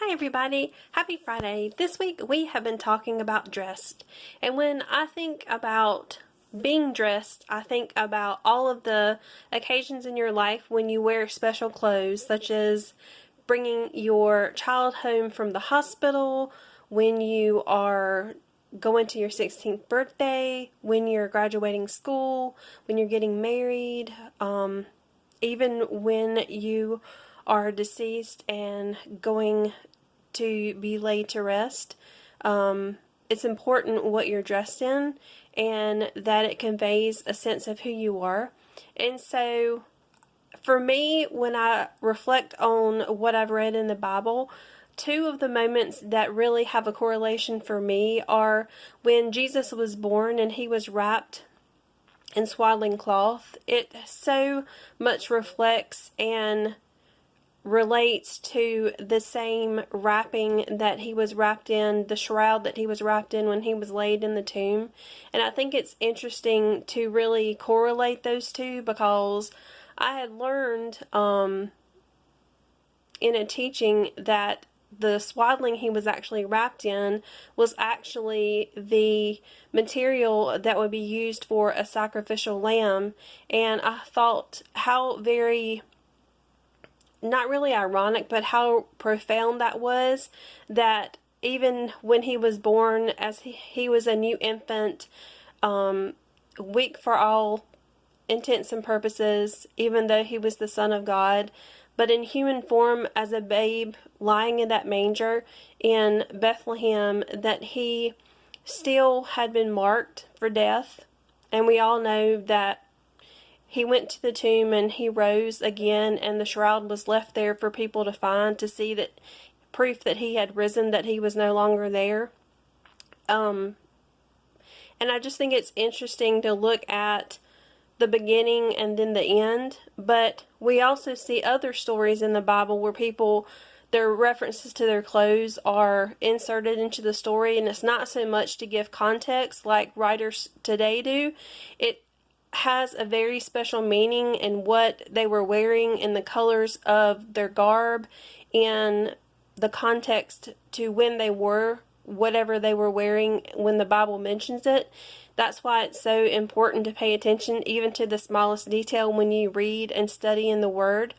Hi everybody, happy Friday. This week we have been talking about dressed. And when I think about being dressed, I think about all of the occasions in your life when you wear special clothes, such as bringing your child home from the hospital, when you are going to your 16th birthday, when you're graduating school, when you're getting married, even when you are deceased and going to be laid to rest. It's important what you're dressed in and that it conveys a sense of who you are. And so for me, when I reflect on what I've read in the Bible, two of the moments that really have a correlation for me are when Jesus was born and he was wrapped in swaddling cloth. It so much reflects and relates to the same wrapping that he was wrapped in, the shroud that he was wrapped in when he was laid in the tomb. And I think it's interesting to really correlate those two, because I had learned in a teaching that the swaddling he was actually wrapped in was actually the material that would be used for a sacrificial lamb. And I thought how very, not really ironic, but how profound that was, that even when he was born, as he was a new infant, weak for all intents and purposes, even though he was the Son of God, but in human form as a babe lying in that manger in Bethlehem, that he still had been marked for death. And we all know that he went to the tomb and he rose again, and the shroud was left there for people to find, to see that proof that he had risen, that he was no longer there. And I just think it's interesting to look at the beginning and then the end. But we also see other stories in the Bible where people, their references to their clothes are inserted into the story, and it's not so much to give context like writers today do. It has a very special meaning in what they were wearing, in the colors of their garb, and the context to when they were whatever they were wearing when the Bible mentions it. That's why it's so important to pay attention even to the smallest detail when you read and study in the Word.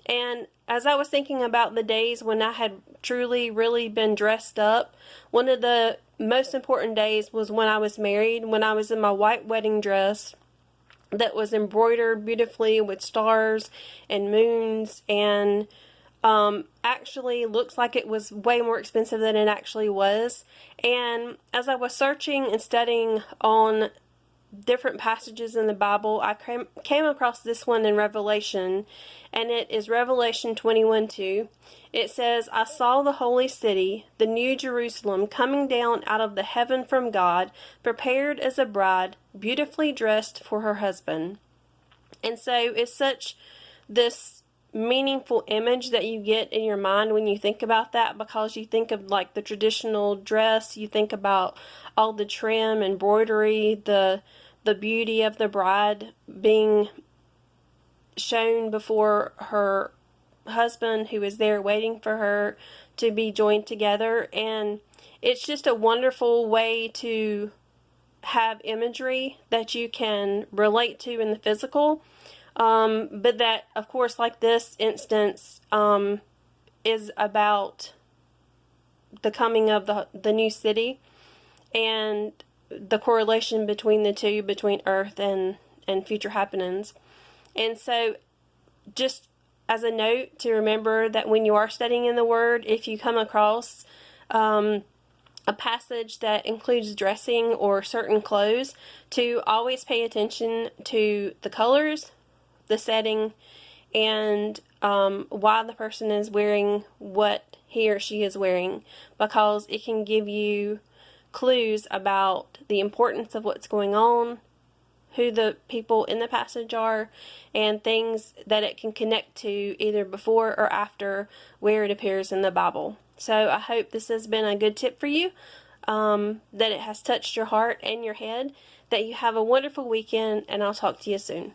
And as I was thinking about the days when I had truly really been dressed up, one of the most important days was when I was married, when I was in my white wedding dress that was embroidered beautifully with stars and moons, and actually looks like it was way more expensive than it actually was. And as I was searching and studying on different passages in the Bible, I came across this one in Revelation, and it is Revelation 21:2. It says, "I saw the holy city, the new Jerusalem, coming down out of the heaven from God, prepared as a bride, beautifully dressed for her husband." And so it's such this meaningful image that you get in your mind when you think about that, because you think of like the traditional dress, you think about all the trim, embroidery, the beauty of the bride being shown before her husband, who is there waiting for her to be joined together. And it's just a wonderful way to have imagery that you can relate to in the physical. But that, of course, like this instance, is about the coming of the new city and the correlation between the two, between earth and future happenings. And so just as a note to remember that when you are studying in the Word, if you come across a passage that includes dressing or certain clothes, to always pay attention to the colors, the setting, and why the person is wearing what he or she is wearing, because it can give you clues about the importance of what's going on, who the people in the passage are, and things that it can connect to either before or after where it appears in the Bible. So I hope this has been a good tip for you, that it has touched your heart and your head, that you have a wonderful weekend, and I'll talk to you soon.